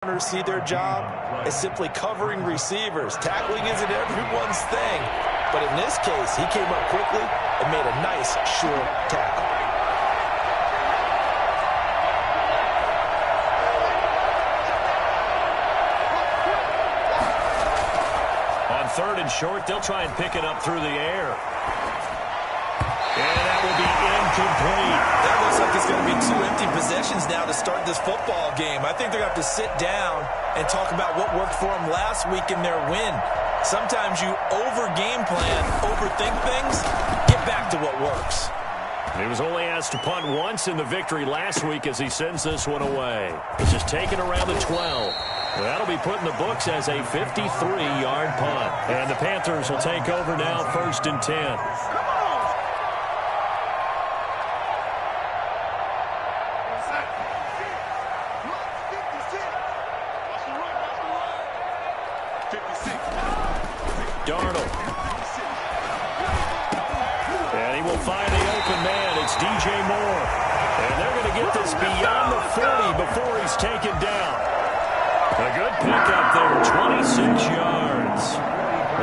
See their job as simply covering receivers. Tackling isn't everyone's thing, but in this case, he came up quickly and made a nice, sure tackle. On 3rd and short, they'll try and pick it up through the air. And that will be incomplete. That looks like it's going to be 2 empty possessions now to start this football game. I think they're going to have to sit down and talk about what worked for them last week in their win. Sometimes you over-game plan, overthink things, get back to what works. He was only asked to punt once in the victory last week as he sends this one away. It's just taken around the 12. That'll be put in the books as a 53-yard punt. And the Panthers will take over now, 1st and 10. Darnold. And he will find the open man. It's DJ Moore. And they're going to get this beyond the 40 before he's taken down. A good pickup there, 26 yards.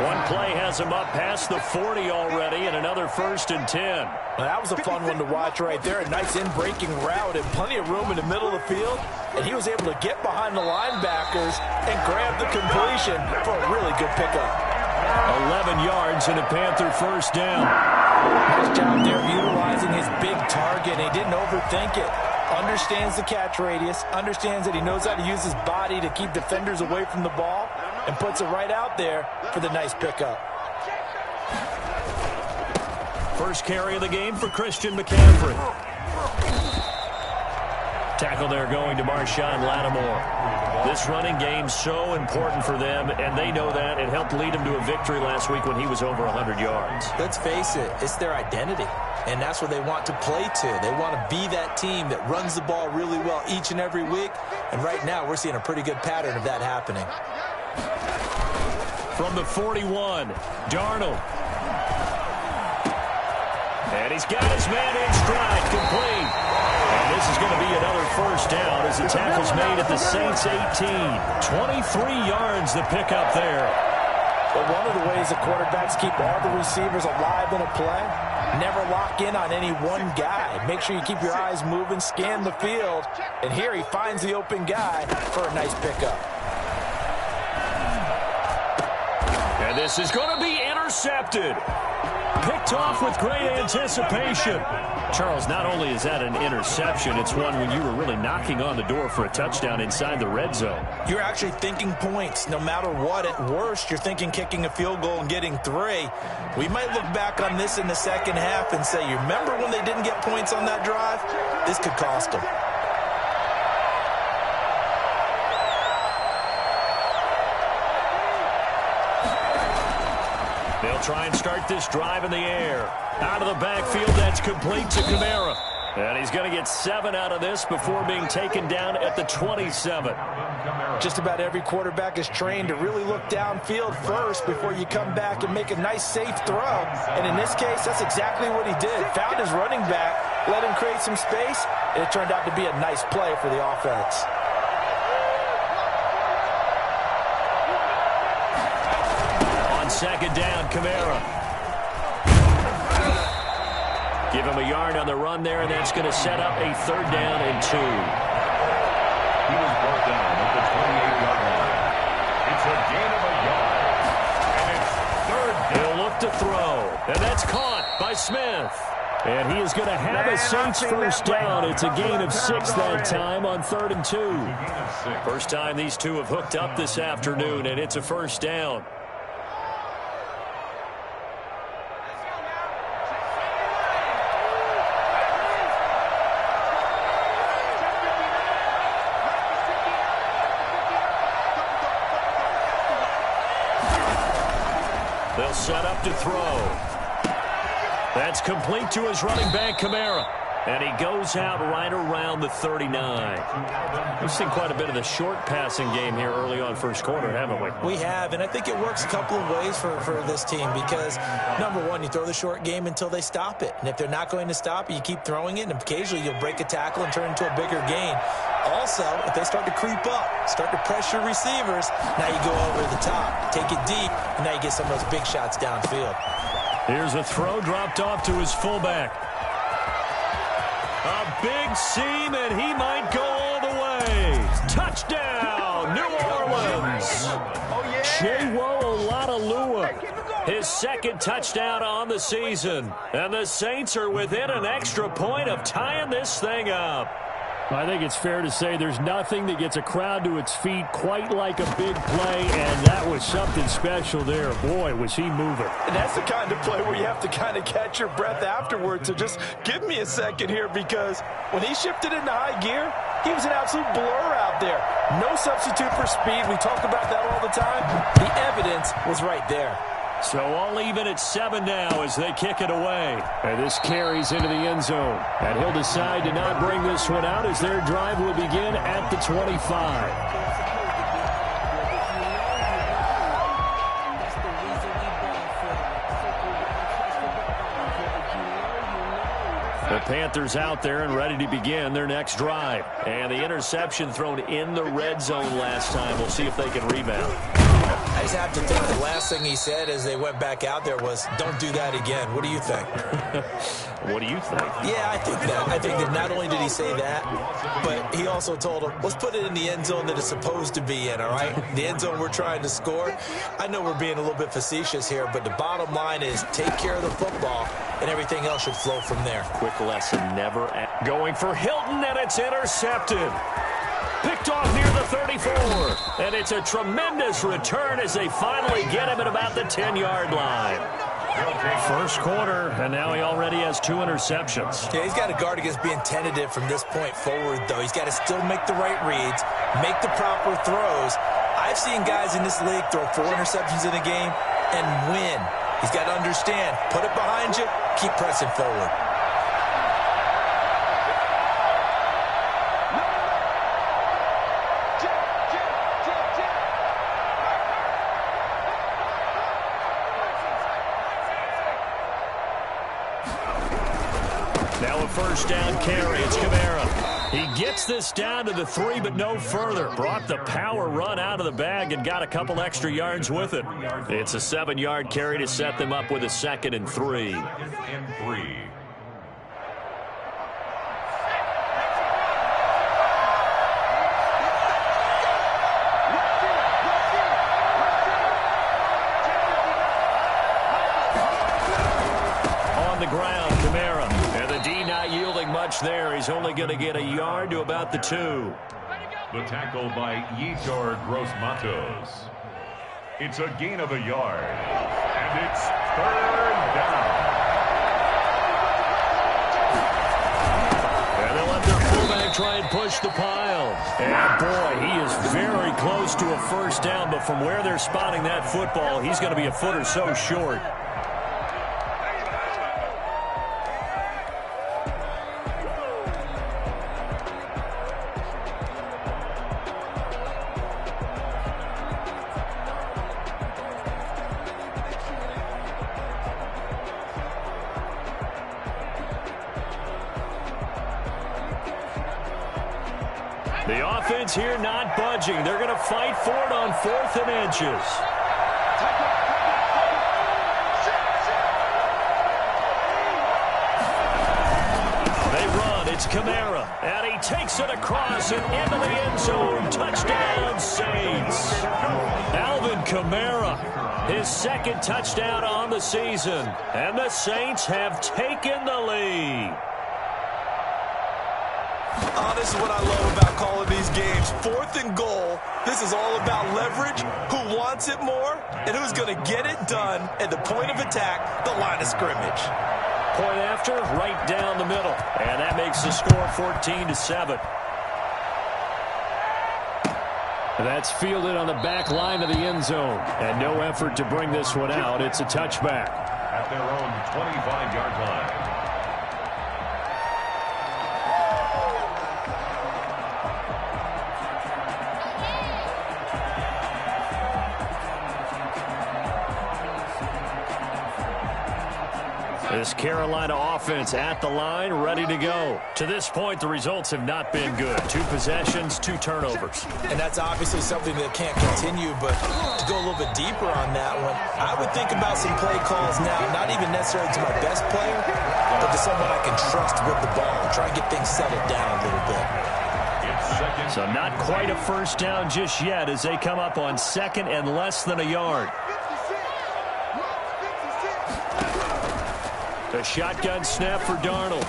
One play has him up past the 40 already, and another 1st and 10. Well, that was a fun one to watch right there. A nice in-breaking route and plenty of room in the middle of the field. And he was able to get behind the linebackers and grab the completion for a really good pickup. 11 yards and a Panther 1st down. Nice job there utilizing his big target. He didn't overthink it. Understands the catch radius, understands that he knows how to use his body to keep defenders away from the ball, and puts it right out there for the nice pickup. First carry of the game for Christian McCaffrey. Tackle there going to Marshawn Lattimore. This running game so important for them, and they know that. It helped lead them to a victory last week when he was over 100 yards. Let's face it, it's their identity, and that's what they want to play to. They want to be that team that runs the ball really well each and every week, and right now we're seeing a pretty good pattern of that happening. From the 41, Darnold. And he's got his man in stride, complete. And this is going to be another 1st down as the tackle's made at the Saints 18. 23 yards the pickup there. But one of the ways the quarterbacks keep all the receivers alive in a play, never lock in on any one guy. Make sure you keep your eyes moving, scan the field. And here he finds the open guy for a nice pickup. And this is going to be intercepted. Picked off with great anticipation. Charles, not only is that an interception, it's one when you were really knocking on the door for a touchdown inside the red zone. You're actually thinking points. No matter what, at worst, you're thinking kicking a field goal and getting 3. We might look back on this in the second half and say, you remember when they didn't get points on that drive? This could cost them. They'll try and start this drive in the air. Out of the backfield, that's complete to Kamara. And he's going to get 7 out of this before being taken down at the 27. Just about every quarterback is trained to really look downfield first before you come back and make a nice, safe throw. And in this case, that's exactly what he did. Found his running back, let him create some space, and it turned out to be a nice play for the offense. Second down, Kamara. Give him a yard on the run there, and that's going to set up a 3rd down and 2. He was brought down at the 28-yard line. It's a gain of a yard. And it's 3rd down. He'll look to throw, and that's caught by Smith. And he is going to have a Saints 1st down. It's a gain of 6 that time on 3rd and 2. First time these two have hooked up this afternoon, and it's a 1st down. They'll set up to throw. That's complete to his running back, Kamara. And he goes out right around the 39. We've seen quite a bit of the short passing game here early on first quarter, haven't we? We have, and I think it works a couple of ways for this team because, number one, you throw the short game until they stop it. And if they're not going to stop it, you keep throwing it, and occasionally you'll break a tackle and turn into a bigger gain. Also, if they start to creep up, start to pressure receivers, now you go over the top, take it deep, and now you get some of those big shots downfield. Here's a throw dropped off to his fullback. A big seam, and he might go all the way. Touchdown, New Orleans. Chewo Oladolua, his second touchdown on the season. And the Saints are within an extra point of tying this thing up. I think it's fair to say there's nothing that gets a crowd to its feet quite like a big play, and that was something special there. Boy, was he moving. And that's the kind of play where you have to kind of catch your breath afterwards. So just give me a second here, because when he shifted into high gear, he was an absolute blur out there. No substitute for speed. We talk about that all the time. The evidence was right there. So all even at 7 now as they kick it away. And this carries into the end zone. And he'll decide to not bring this one out as their drive will begin at the 25. The Panthers out there and ready to begin their next drive. And the interception thrown in the red zone last time. We'll see if they can rebound. I just have to think the last thing he said as they went back out there was, don't do that again. What do you think? What do you think? Yeah, I think that. I think that not only did he say that, but he also told him, let's put it in the end zone that it's supposed to be in, all right? The end zone we're trying to score. I know we're being a little bit facetious here, but the bottom line is take care of the football, and everything else should flow from there. Quick lesson, never going for Hilton, and it's intercepted. Picked off near the 34, and it's a tremendous return as they finally get him at about the 10-yard line. First quarter, and now he already has 2 interceptions. Yeah, he's got to guard against being tentative from this point forward, though. He's got to still make the right reads, make the proper throws. I've seen guys in this league throw 4 interceptions in a game and win. He's got to understand, put it behind you, keep pressing forward. Now a first down carry. It's Kamara. He gets this down to the 3, but no further. Brought the power run out of the bag and got a couple extra yards with it. It's a 7-yard carry to set them up with a 2nd and 3. On the ground, Kamara. And the D not yielding much there. He's only going to get a yard to about the 2. The tackle by Yetur Gross-Matos. It's a gain of a yard. And it's 3rd down. And they'll let their fullback try and push the pile. And boy, he is very close to a first down, but from where they're spotting that football, he's going to be a foot or so short. The offense here not budging. They're going to fight for it on 4th and inches. They run. It's Kamara. And he takes it across and into the end zone. Touchdown, Saints. Alvin Kamara, his 2nd touchdown on the season. And the Saints have taken the lead. Oh, this is what I love about calling these games. 4th and goal. This is all about leverage, who wants it more, and who's going to get it done at the point of attack, the line of scrimmage. Point after, right down the middle. And that makes the score 14-7. That's fielded on the back line of the end zone. And no effort to bring this one out. It's a touchback. At their own 25-yard line. This Carolina offense at the line, ready to go. To this point, the results have not been good. 2 possessions, 2 turnovers. And that's obviously something that can't continue, but to go a little bit deeper on that one, I would think about some play calls now, not even necessarily to my best player, but to someone I can trust with the ball. Try and get things settled down a little bit. So not quite a first down just yet as they come up on 2nd and less than a yard. A shotgun snap for Darnold.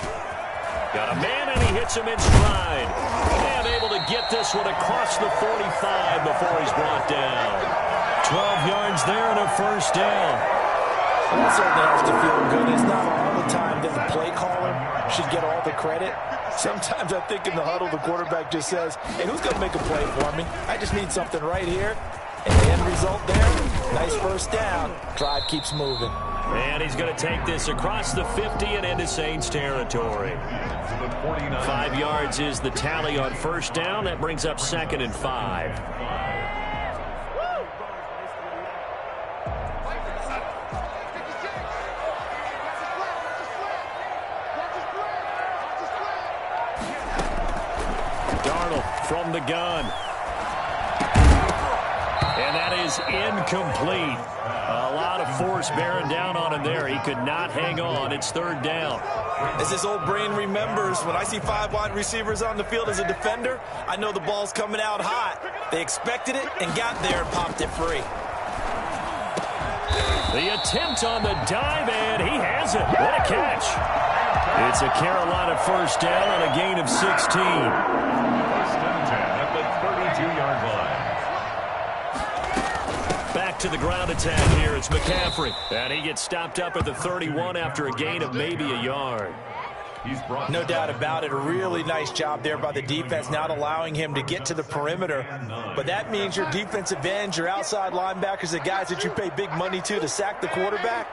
Got a man, and he hits him in stride. And able to get this one across the 45 before he's brought down. 12 yards there and a first down. That certainly has to feel good. It's not all the time that the play caller should get all the credit. Sometimes I think in the huddle, the quarterback just says, hey, who's going to make a play for me? I just need something right here. And the end result there, nice first down. Drive keeps moving. And he's going to take this across the 50 and into Saints territory. 5 yards is the tally on first down. That brings up 2nd and 5. Darnold from the gun. And that is incomplete. A lot of force bearing down on him there. He could not hang on. It's 3rd down. As his old brain remembers, when I see 5 wide receivers on the field as a defender, I know the ball's coming out hot. They expected it and got there and popped it free. The attempt on the dive, and he has it. What a catch. It's a Carolina first down on a gain of 16. First and 10 at the 32-yard line. Back to the ground attack here. It's McCaffrey. And he gets stopped up at the 31 after a gain of maybe a yard. No doubt about it. A really nice job there by the defense, not allowing him to get to the perimeter. But that means your defensive ends, your outside linebackers, the guys that you pay big money to sack the quarterback,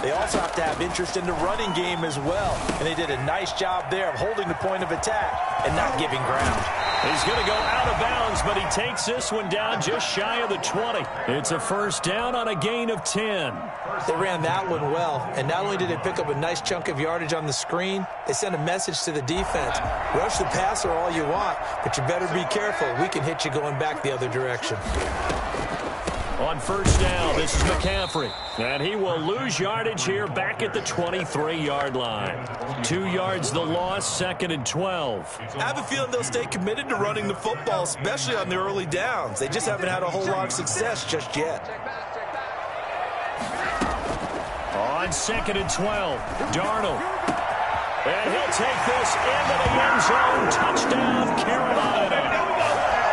they also have to have interest in the running game as well. And they did a nice job there of holding the point of attack and not giving ground. He's going to go out of bounds, but he takes this one down just shy of the 20. It's a first down on a gain of 10. They ran that one well, and not only did they pick up a nice chunk of yardage on the screen, they sent a message to the defense. Rush the passer all you want, but you better be careful. We can hit you going back the other direction. On first down, this is McCaffrey. And he will lose yardage here back at the 23-yard line. 2 yards the loss, 2nd and 12. I have a feeling they'll stay committed to running the football, especially on the early downs. They just haven't had a whole lot of success just yet. On 2nd and 12, Darnold. And he'll take this into the end zone. Touchdown, Carolina.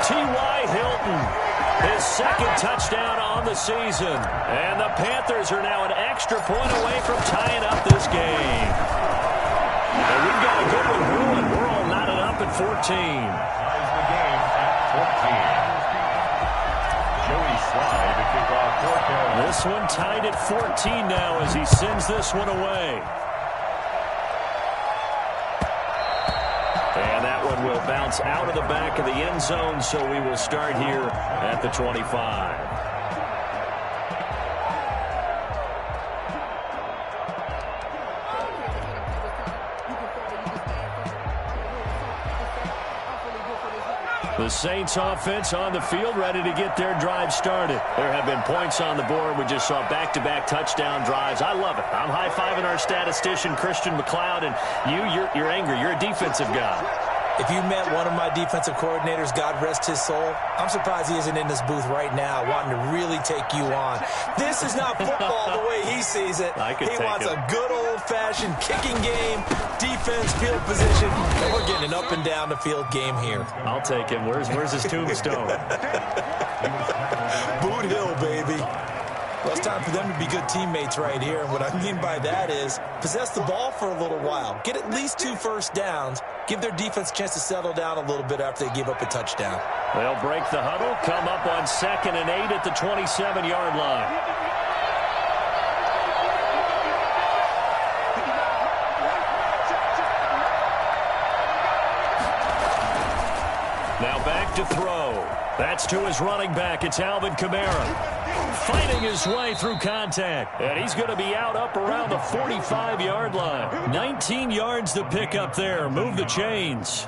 T.Y. Hilton. His 2nd touchdown on the season. And the Panthers are now an extra point away from tying up this game. And we've got a good one brewing. We're all knotted up at 14. Ties the game at 14. Joey Sly to kick off for Carolina. This one tied at 14 now as he sends this one away. And that one will bounce out of the back of the end zone, so we will start here at the 25. The Saints offense on the field, ready to get their drive started. There have been points on the board. We just saw back-to-back touchdown drives. I love it. I'm high-fiving our statistician, Christian McLeod, and you're angry. You're a defensive guy. If you met one of my defensive coordinators, God rest his soul, I'm surprised he isn't in this booth right now wanting to really take you on. This is not football the way he sees it. He wants a good old-fashioned kicking game, defense, field position, and we're getting an up-and-down the field game here. I'll take him. Where's his tombstone? Boot Hill, baby. Well, it's time for them to be good teammates right here. And what I mean by that is possess the ball for a little while. Get at least 2 first downs. Give their defense a chance to settle down a little bit after they give up a touchdown. They'll break the huddle, come up on 2nd and 8 at the 27-yard line. Now back to throw. That's to his running back. It's Alvin Kamara. Fighting his way through contact. And he's going to be out up around the 45-yard line. 19 yards to pick up there. Move the chains.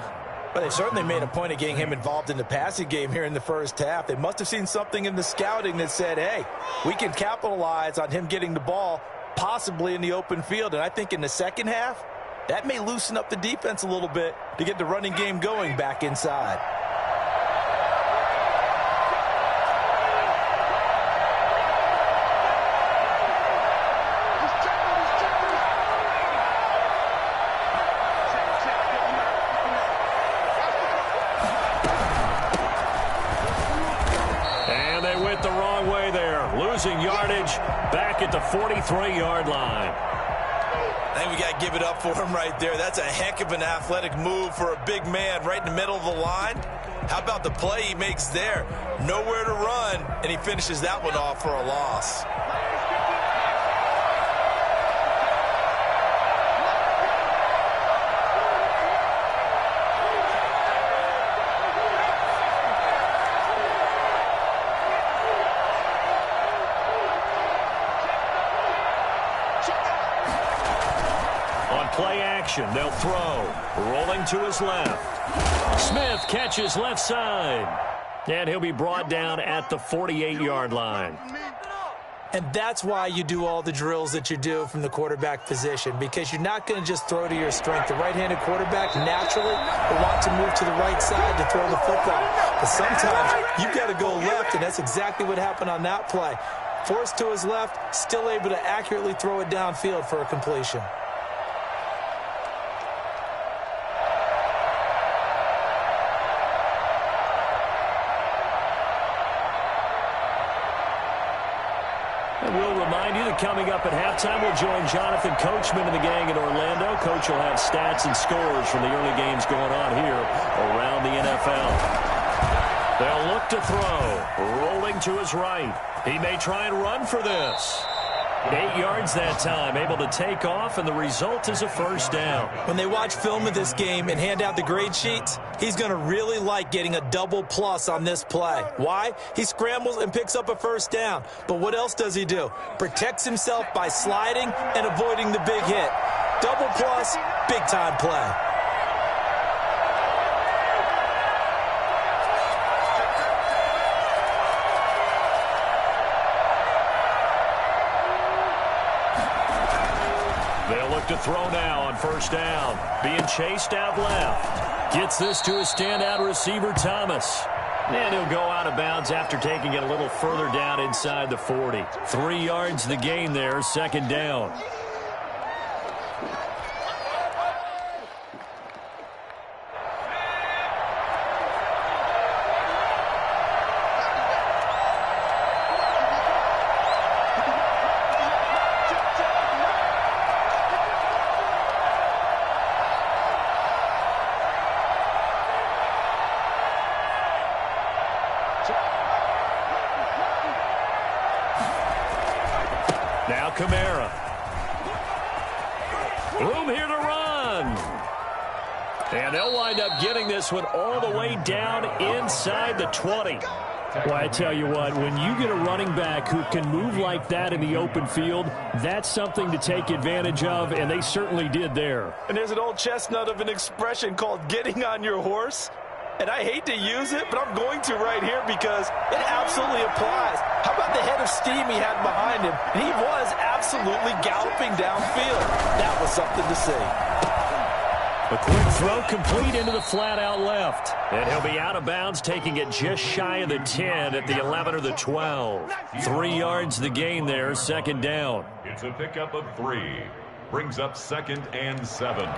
But they certainly made a point of getting him involved in the passing game here in the first half. They must have seen something in the scouting that said, hey, we can capitalize on him getting the ball possibly in the open field. And I think in the second half, that may loosen up the defense a little bit to get the running game going back inside. Yardage back at the 43-yard line. I think we got to give it up for him right there. That's a heck of an athletic move for a big man right in the middle of the line. How about the play he makes there? Nowhere to run, and he finishes that one off for a loss. Play action. They'll throw. Rolling to his left. Smith catches left side. And he'll be brought down at the 48-yard line. And that's why you do all the drills that you do from the quarterback position, because you're not going to just throw to your strength. The right-handed quarterback naturally will want to move to the right side to throw the football. But sometimes you've got to go left, and that's exactly what happened on that play. Forced to his left, still able to accurately throw it downfield for a completion. We'll remind you that coming up at halftime, we'll join Jonathan Coachman and the gang in Orlando. Coach will have stats and scores from the early games going on here around the NFL. They'll look to throw. Rolling to his right. He may try and run for this. 8 yards that time, able to take off, and the result is a first down. When they watch film of this game and hand out the grade sheets, he's going to really like getting a double plus on this play. Why? He scrambles and picks up a first down. But what else does he do? Protects himself by sliding and avoiding the big hit. Double plus, big-time play. They'll look to throw now on first down. Being chased out left. Gets this to a standout receiver, Thomas. And he'll go out of bounds after taking it a little further down inside the 40. 3 yards the gain there, second down. Now Kamara. Room here to run. And they'll wind up getting this one all the way down inside the 20. Well, I tell you what, when you get a running back who can move like that in the open field, that's something to take advantage of, and they certainly did there. And there's an old chestnut of an expression called getting on your horse. And I hate to use it, but I'm going to right here because it absolutely applies. How about the head of steam he had behind him? And he was absolutely galloping downfield. That was something to see. A quick throw complete into the flat out left. And he'll be out of bounds, taking it just shy of the 10 at the 11 or the 12. 3 yards the gain there, second down. It's a pickup of 3. Brings up 2nd and 7.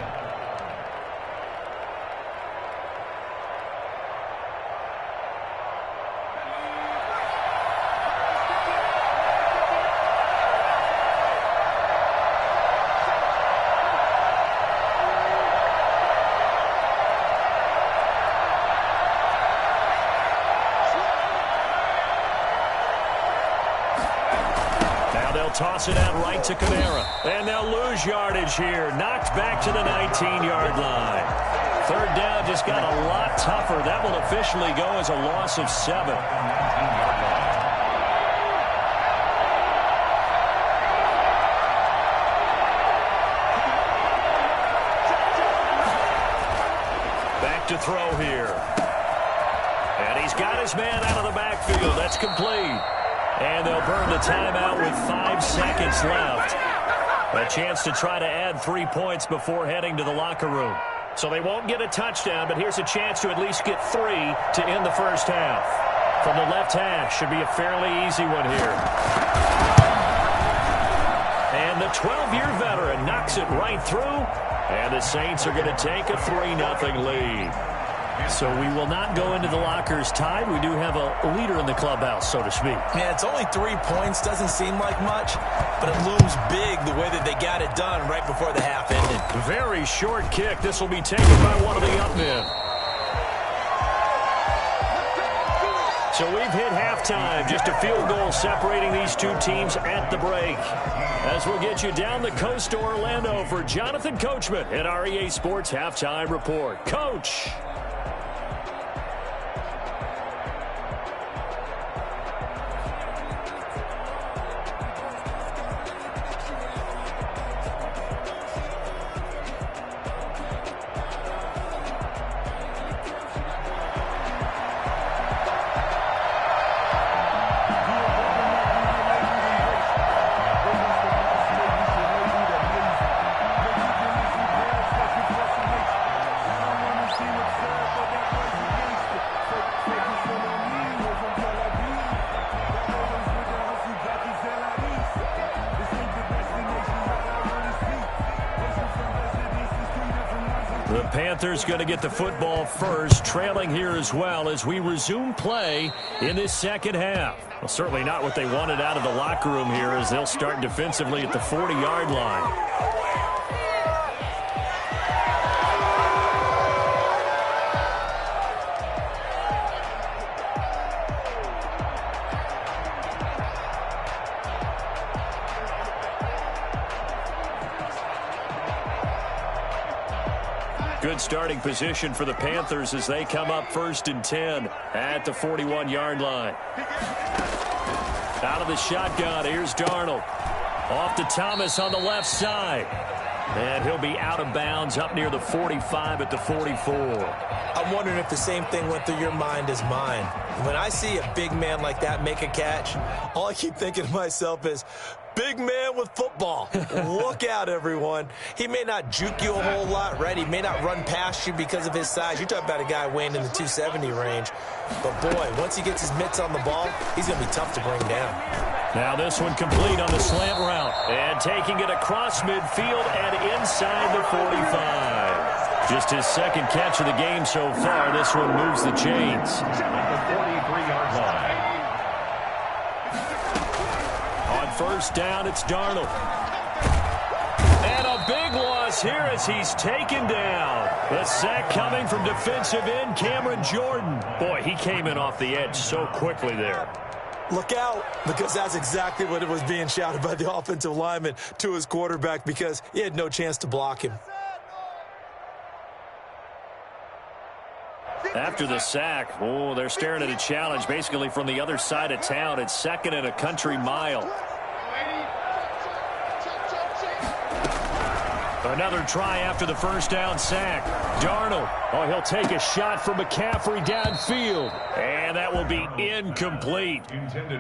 Toss it out right to Kamara. And they'll lose yardage here. Knocked back to the 19-yard line. Third down just got a lot tougher. That will officially go as a loss of 7. Back to throw here. And he's got his man out of the backfield. That's complete. And they'll burn the timeout with 5 seconds left. A chance to try to add 3 points before heading to the locker room. So they won't get a touchdown, but here's a chance to at least get 3 to end the first half. From the left hash, should be a fairly easy one here. And the 12-year veteran knocks it right through. And the Saints are going to take a 3-0 lead. So we will not go into the lockers tied. We do have a leader in the clubhouse, so to speak. Yeah, it's only 3 points. Doesn't seem like much, but it looms big the way that they got it done right before the half ended. Very short kick. This will be taken by one of the up men. So we've hit halftime. Just a field goal separating these two teams at the break. As we'll get you down the coast to Orlando for Jonathan Coachman at our EA Sports Halftime Report. Coach. The Panthers going to get the football first, trailing here as well as we resume play in this second half. Well, certainly not what they wanted out of the locker room here as they'll start defensively at the 40-yard line. Good starting position for the Panthers as they come up 1st and 10 at the 41-yard line. Out of the shotgun, here's Darnold. Off to Thomas on the left side. And he'll be out of bounds up near the 45 at the 44. I'm wondering if the same thing went through your mind as mine. When I see a big man like that make a catch, all I keep thinking to myself is, big man with football. Look out, everyone. He may not juke you a whole lot, right? He may not run past you because of his size. You're talking about a guy weighing in the 270 range. But, boy, once he gets his mitts on the ball, he's going to be tough to bring down. Now this one complete on the slant route. And taking it across midfield and inside the 45. Just his second catch of the game so far. This one moves the chains. At the 43-yard line. First down, it's Darnold. And a big loss here as he's taken down. The sack coming from defensive end Cameron Jordan. Boy, he came in off the edge so quickly there. Look out, because that's exactly what it was being shouted by the offensive lineman to his quarterback because he had no chance to block him. After the sack, they're staring at a challenge basically from the other side of town. It's 2nd and a country mile. Another try after the first down sack. Darnold. He'll take a shot from McCaffrey downfield. And that will be incomplete.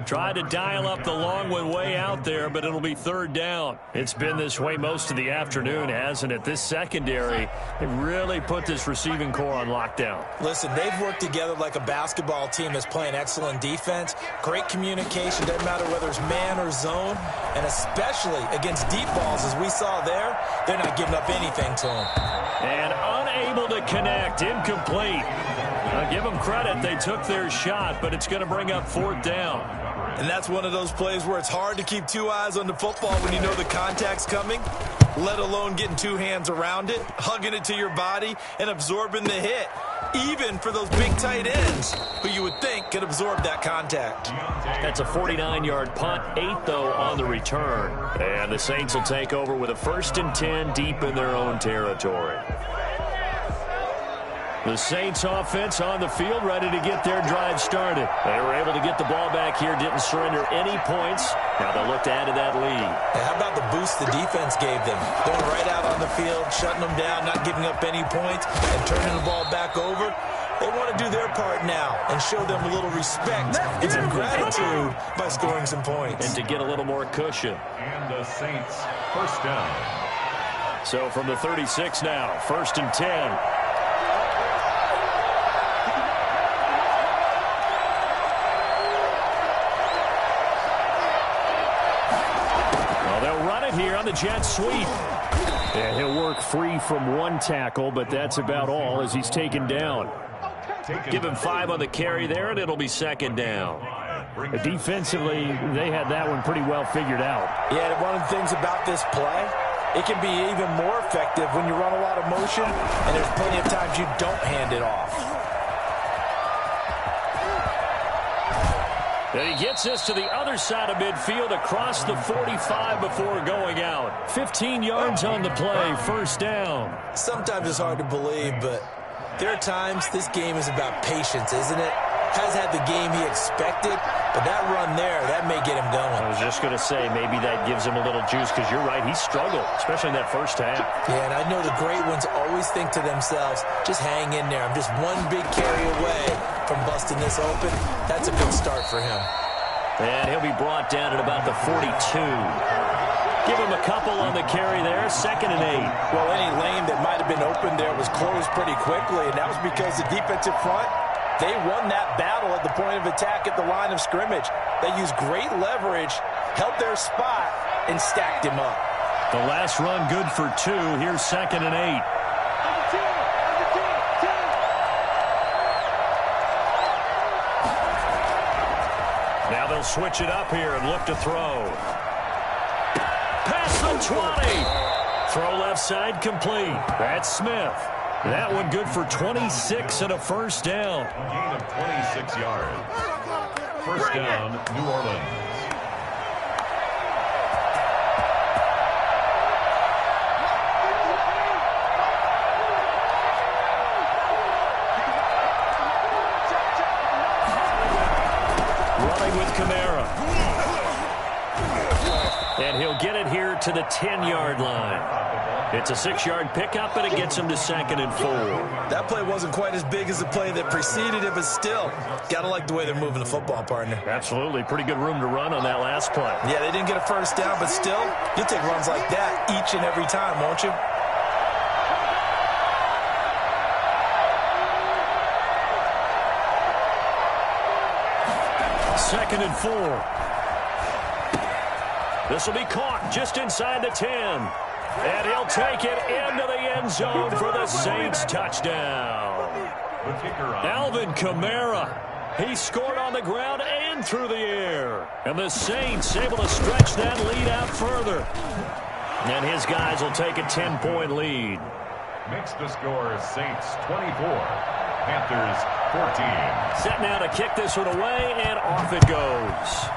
Tried to dial up the long one way out there, but it'll be 3rd down. It's been this way most of the afternoon, hasn't it? This secondary, they really put this receiving core on lockdown. Listen, they've worked together like a basketball team that's playing excellent defense. Great communication, doesn't matter whether it's man or zone. And especially against deep balls, as we saw there, they're not giving up anything to them. And unable to connect, incomplete. I'll give them credit, they took their shot, but it's going to bring up 4th down. And that's one of those plays where it's hard to keep 2 eyes on the football when you know the contact's coming, let alone getting 2 hands around it, hugging it to your body, and absorbing the hit. Even for those big tight ends who you would think could absorb that contact. That's a 49-yard punt, 8 though on the return. And the Saints will take over with a 1st and 10 deep in their own territory. The Saints offense on the field, ready to get their drive started. They were able to get the ball back here, didn't surrender any points. Now they'll look to add to that lead. Hey, how about the boost the defense gave them? Going right out on the field, shutting them down, not giving up any points, and turning the ball back over. They want to do their part now and show them a little respect and some gratitude by scoring some points. And to get a little more cushion. And the Saints first down. So from the 36 now, 1st and 10. Here on the jet sweep. And he'll work free from one tackle, but that's about all as he's taken down. Give him 5 on the carry there, and it'll be 2nd down. Defensively, they had that one pretty well figured out. Yeah, one of the things about this play, it can be even more effective when you run a lot of motion, and there's plenty of times you don't hand it off. And he gets us to the other side of midfield across the 45 before going out. 15 yards on the play, 1st down. Sometimes it's hard to believe, but there are times this game is about patience, isn't it? Has had the game he expected, but that run there, that may get him going. I was just going to say, maybe that gives him a little juice, because you're right, he struggled, especially in that first half. Yeah, and I know the great ones always think to themselves, just hang in there. I'm just one big carry away from busting this open. That's a good start for him. And he'll be brought down at about the 42. Give him a couple on the carry there, 2nd and 8. Well, any lane that might have been open there was closed pretty quickly, and that was because the defensive front, they won that battle at the point of attack at the line of scrimmage. They used great leverage, held their spot, and stacked him up. The last run good for 2. Here's 2nd and 8. Now they'll switch it up here and look to throw. Past the 20. Throw left side complete. That's Smith. That one good for 26 and a 1st down. Gain of 26 yards. 1st down, New Orleans. Running with Kamara. And he'll get it here to the 10-yard line. It's a 6-yard pickup, and it gets him to 2nd and 4. That play wasn't quite as big as the play that preceded it, but still, got to like the way they're moving the football, partner. Absolutely. Pretty good room to run on that last play. Yeah, they didn't get a 1st down, but still, you'll take runs like that each and every time, won't you? Second and 4. This will be caught just inside the 10. And he'll take it into the end zone for the Saints touchdown. Alvin Kamara. He scored on the ground and through the air. And the Saints able to stretch that lead out further. And his guys will take a 10-point lead. Makes the score Saints 24, Panthers 14. Set now to kick this one away, and off it goes.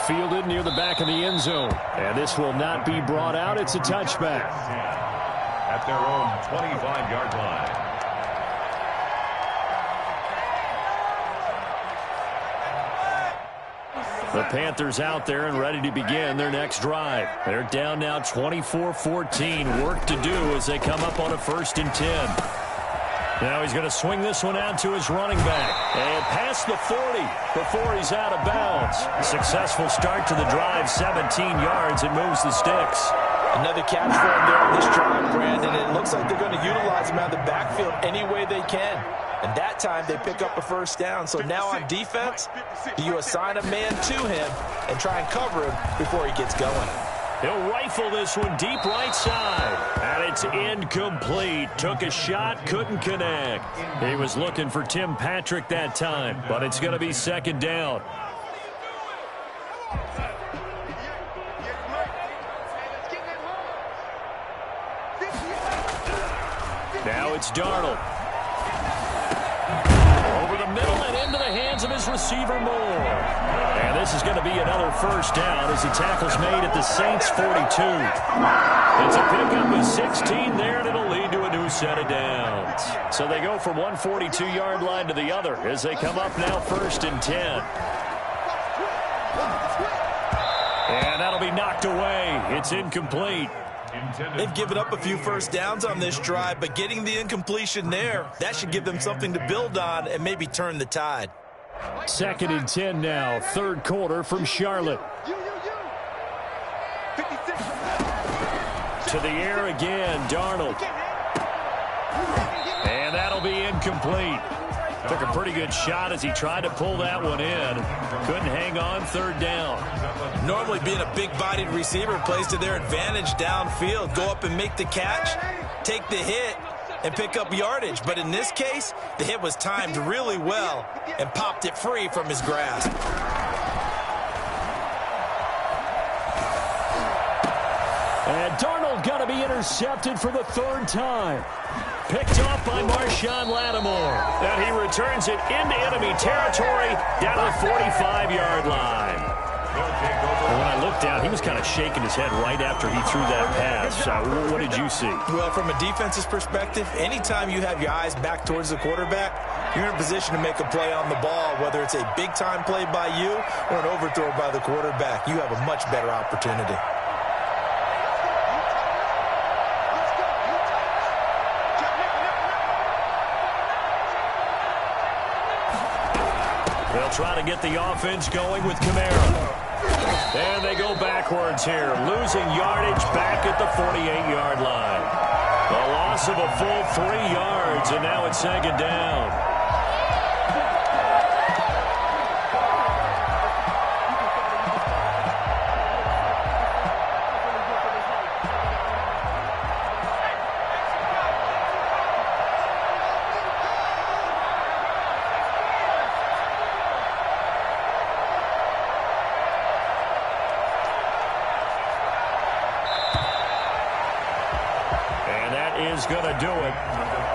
Fielded near the back of the end zone. And this will not be brought out. It's a touchback. At their own 25-yard line. The Panthers out there and ready to begin their next drive. They're down now 24-14. Work to do as they come up on a 1st and 10. Now he's going to swing this one out to his running back. And past the 40 before he's out of bounds. Successful start to the drive, 17 yards, and moves the sticks. Another catch for him there on this drive, Brandon. It looks like they're going to utilize him out of the backfield any way they can. And that time they pick up a 1st down. So now on defense, do you assign a man to him and try and cover him before he gets going? He'll rifle this one deep right side. And it's incomplete. Took a shot, couldn't connect. He was looking for Tim Patrick that time, but it's going to be 2nd down. Now it's Darnold. Over the middle and into the hands of his receiver Moore. And this is going to be another first down as the tackle's made at the Saints' 42. It's a pickup of 16 there, and it'll lead to a new set of downs. So they go from one 42-yard line to the other as they come up now 1st and 10. And that'll be knocked away. It's incomplete. They've given up a few first downs on this drive, but getting the incompletion there, that should give them something to build on and maybe turn the tide. 2nd and 10 now, 3rd quarter from Charlotte. To the air again, Darnold. And that'll be incomplete. Took a pretty good shot as he tried to pull that one in. Couldn't hang on, 3rd down. Normally being a big-bodied receiver plays to their advantage downfield. Go up and make the catch, take the hit, and pick up yardage. But in this case, the hit was timed really well and popped it free from his grasp. And Darnold got to be intercepted for the 3rd time. Picked off by Marshawn Lattimore. And he returns it into enemy territory down to the 45-yard line. And when I looked down, he was kind of shaking his head right after he threw that pass. What did you see? Well, from a defense's perspective, anytime you have your eyes back towards the quarterback, you're in a position to make a play on the ball, whether it's a big-time play by you or an overthrow by the quarterback. You have a much better opportunity. They'll try to get the offense going with Kamara. And they go backwards here, losing yardage back at the 48-yard line. A loss of a full 3 yards, and now it's 2nd down. Going to do it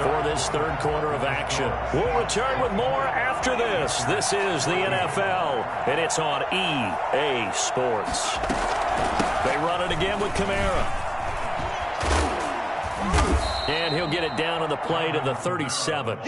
for this 3rd quarter of action. We'll return with more after this. This is the NFL, and it's on EA Sports. They run it again with Kamara. And he'll get it down on the play to the 37.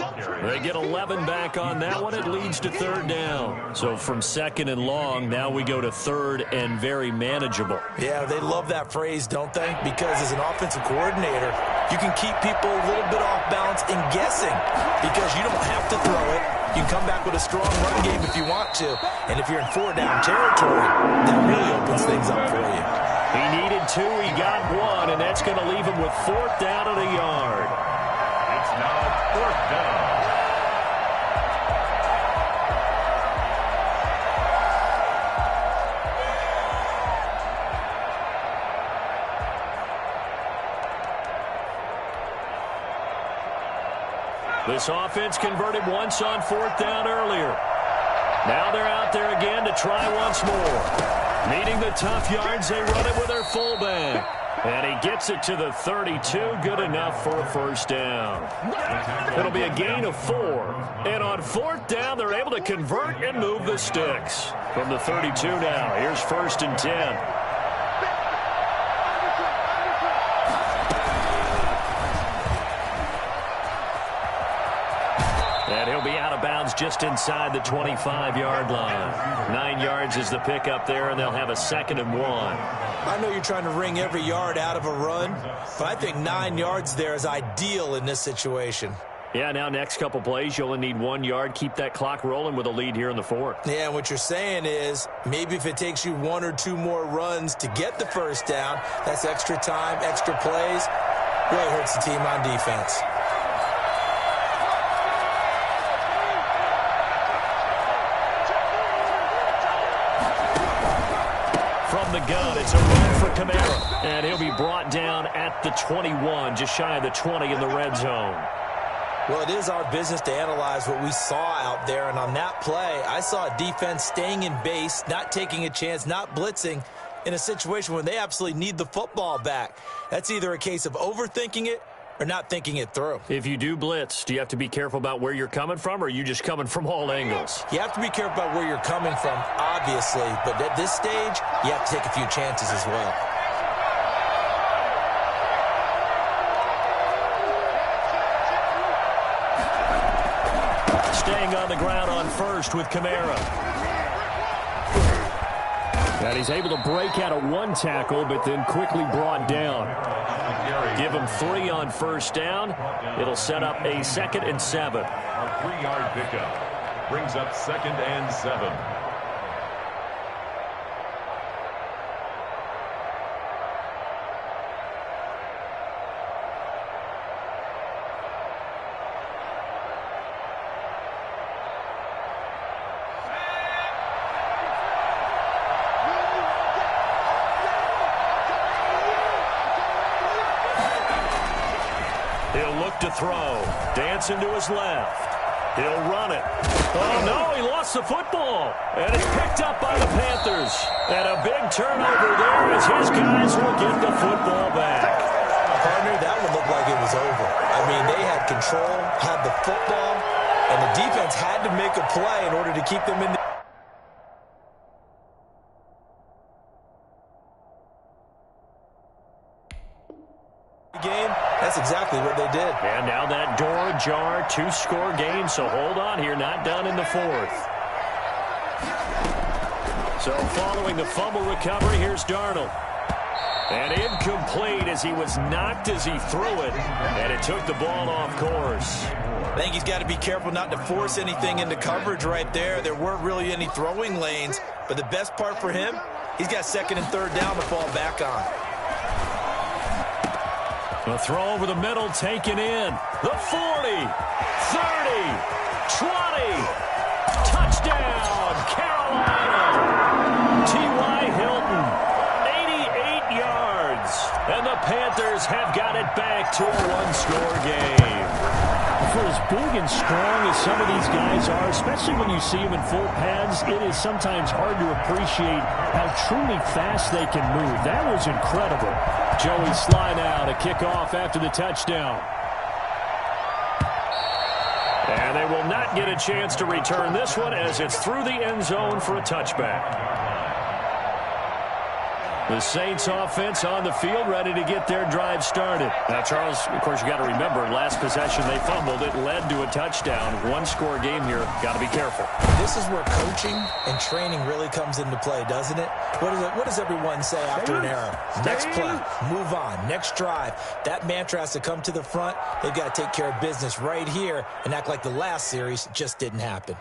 They get 11 back on that one. It leads to 3rd down. So from 2nd and long, now we go to 3rd and very manageable. Yeah, they love that phrase, don't they? Because as an offensive coordinator, you can keep people a little bit off balance and guessing because you don't have to throw it. You can come back with a strong run game if you want to. And if you're in 4-down territory, that really opens things up for you. He needed 2, he got 1, and that's going to leave him with 4th down and a yard. It's now 4th down. This offense converted once on 4th down earlier. Now they're out there again to try once more. Needing the tough yards, they run it with their fullback. And he gets it to the 32, good enough for a 1st down. It'll be a gain of 4. And on 4th down, they're able to convert and move the sticks. From the 32 now, here's 1st and 10. And he'll be out of bounds just inside the 25-yard line. 9 yards is the pickup there, and they'll have a 2nd and 1. I know you're trying to wring every yard out of a run, but I think 9 yards there is ideal in this situation. Yeah, now next couple plays, you only need 1 yard. Keep that clock rolling with a lead here in the 4th. Yeah, and what you're saying is maybe if it takes you 1 or 2 more runs to get the 1st down, that's extra time, extra plays. Really hurts the team on defense. From the gun, it's a run for Kamara. And he'll be brought down at the 21, just shy of the 20 in the red zone. Well, it is our business to analyze what we saw out there, and on that play, I saw a defense staying in base, not taking a chance, not blitzing, in a situation where they absolutely need the football back. That's either a case of overthinking it or not thinking it through. If you do blitz, do you have to be careful about where you're coming from, or are you just coming from all angles? You have to be careful about where you're coming from, obviously, but at this stage, you have to take a few chances as well. Staying on the ground on first with Kamara. And he's able to break out of one tackle, but then quickly brought down. Give him 3 on first down. It'll set up a 2nd and 7. A 3-yard pickup brings up 2nd and 7. He'll look to throw. Dancing to his left. He'll run it. Oh, no, he lost the football. And it's picked up by the Panthers. And a big turnover there as his guys will get the football back. Partner, that one looked like it was over. I mean, they had control, had the football, and the defense had to make a play in order to keep them in the game. That's exactly what they did. And now that door ajar, 2-score game, so hold on here, not done in the 4th. So following the fumble recovery, here's Darnold. And incomplete as he was knocked as he threw it, and it took the ball off course. I think he's got to be careful not to force anything into coverage right there. There weren't really any throwing lanes, but the best part for him, he's got 2nd and 3rd down to fall back on. A throw over the middle taken in. The 40, 30, 20. Touchdown, Carolina. T.Y. Hilton, 88 yards. And the Panthers have got it back to a 1-score game. For as big and strong as some of these guys are, especially when you see them in full pads, it is sometimes hard to appreciate how truly fast they can move. That was incredible. Joey Sly now to kick off after the touchdown. And they will not get a chance to return this one as it's through the end zone for a touchback. The Saints offense on the field, ready to get their drive started. Now, Charles, of course, you got to remember, last possession they fumbled. It led to a touchdown. 1-score game here. Got to be careful. This is where coaching and training really comes into play, doesn't it? What does everyone say after an error? Next play, move on, next drive. That mantra has to come to the front. They've got to take care of business right here and act like the last series just didn't happen.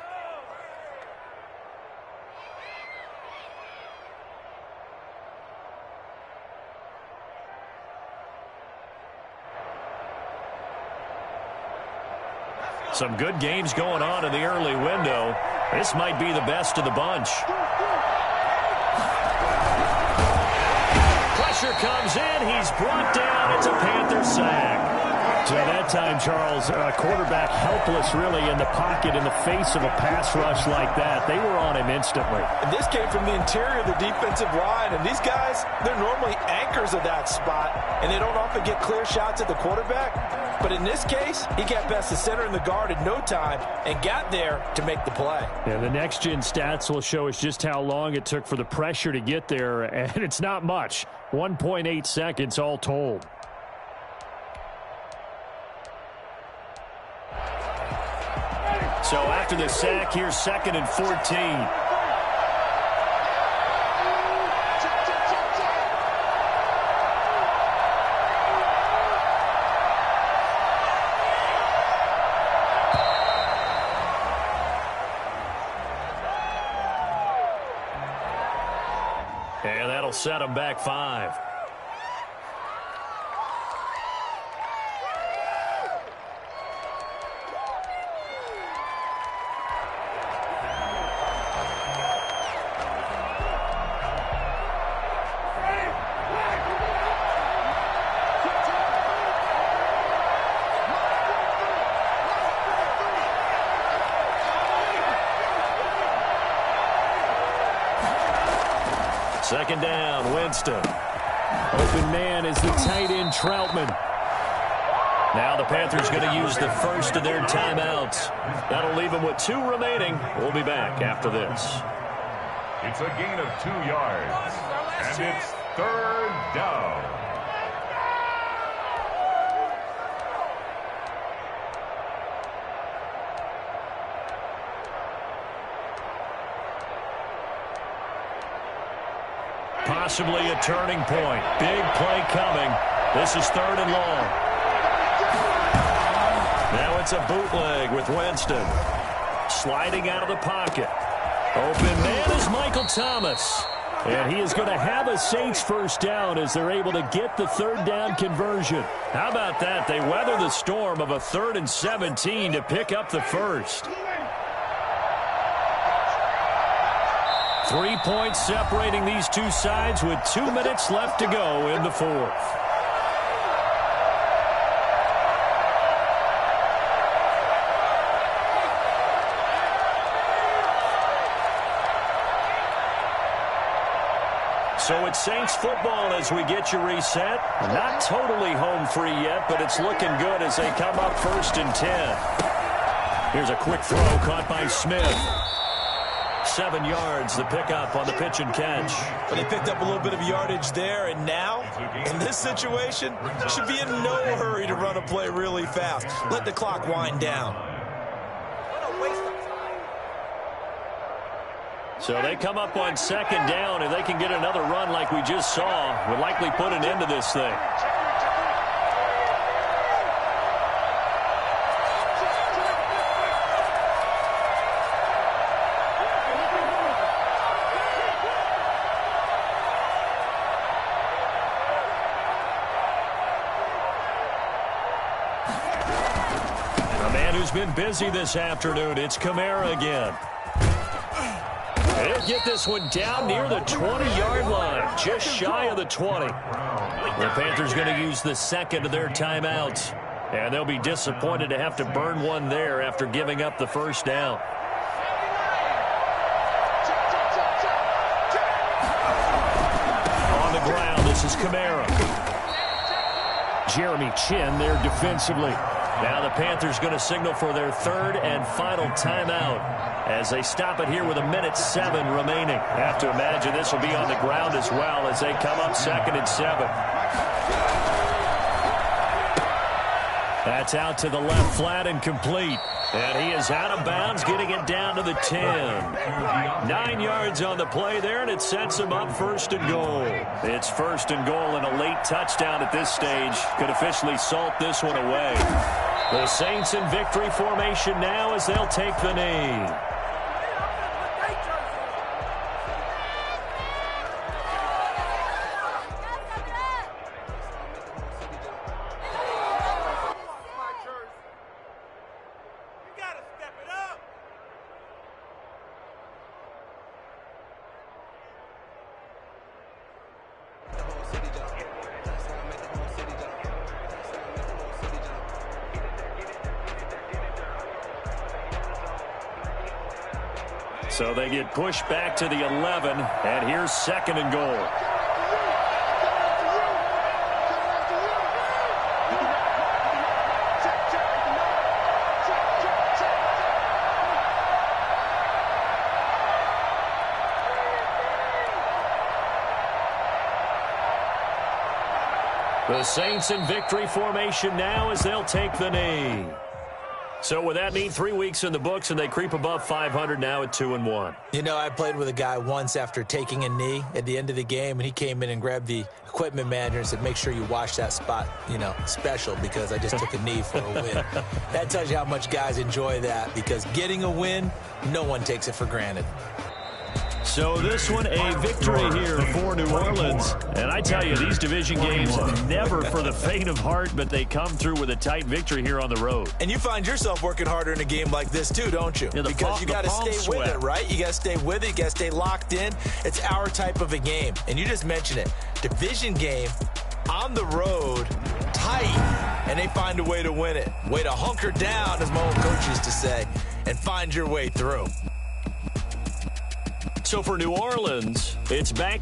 Some good games going on in the early window. This might be the best of the bunch. Pressure comes in. He's brought down. It's a Panther sack. So that time, Charles, quarterback helpless really in the pocket in the face of a pass rush like that. They were on him instantly. And this came from the interior of the defensive line. And these guys, they're normally anchors of that spot. And they don't often get clear shots at the quarterback. But in this case, he got past the center and the guard in no time and got there to make the play. And the next-gen stats will show us just how long it took for the pressure to get there. And it's not much. 1.8 seconds all told. So after the sack, here's 2nd and 14. And that'll set them back 5. Second down, Winston. Open man is the tight end, Troutman. Now the Panthers going to use the first of their timeouts. That'll leave them with 2 remaining. We'll be back after this. It's a gain of 2 yards, and it's 3rd down. Possibly a turning point. Big play coming. This is 3rd and long. Now it's a bootleg with Winston. Sliding out of the pocket. Open man is Michael Thomas. And he is going to have a Saints first down as they're able to get the 3rd down conversion. How about that? They weather the storm of a 3rd and 17 to pick up the first. 3 points separating these two sides with 2 minutes left to go in the 4th. So it's Saints football as we get you reset. Not totally home free yet, but it's looking good as they come up 1st and 10. Here's a quick throw caught by Smith. 7 yards, the pickup on the pitch and catch. But they picked up a little bit of yardage there, and now, in this situation, should be in no hurry to run a play really fast. Let the clock wind down. So they come up on 2nd down, and they can get another run like we just saw. Would likely put an end to this thing. A man who's been busy this afternoon, it's Kamara again. They'll get this one down near the 20-yard line, just shy of the 20. The Panthers going to use the 2nd of their timeouts, and they'll be disappointed to have to burn one there after giving up the 1st down. On the ground, this is Kamara. Jeremy Chin there defensively. Now the Panthers going to signal for their 3rd and final timeout as they stop it here with 1:07 remaining. I have to imagine this will be on the ground as well as they come up 2nd and 7. That's out to the left flat and complete. And he is out of bounds, getting it down to the 10. 9 yards on the play there, and it sets him up 1st and goal. It's 1st and goal, and a late touchdown at this stage could officially salt this one away. The Saints in victory formation now as they'll take the knee. So they get pushed back to the 11, and here's 2nd and goal. The Saints in victory formation now as they'll take the knee. So would that mean 3 weeks in the books and they creep above 500 now at 2-1? You know, I played with a guy once after taking a knee at the end of the game, and he came in and grabbed the equipment manager and said, make sure you watch that spot, you know, special, because I just took a knee for a win. That tells you how much guys enjoy that, because getting a win, no one takes it for granted. So this one, a victory here for New Orleans. And I tell you, these division games, never for the faint of heart, but they come through with a tight victory here on the road. And you find yourself working harder in a game like this too, don't you? Yeah, because you got to stay with it, right? You got to stay with it. You got to stay locked in. It's our type of a game. And you just mentioned it. Division game, on the road, tight, and they find a way to win it. Way to hunker down, as my old coach used to say, and find your way through. So for New Orleans, it's back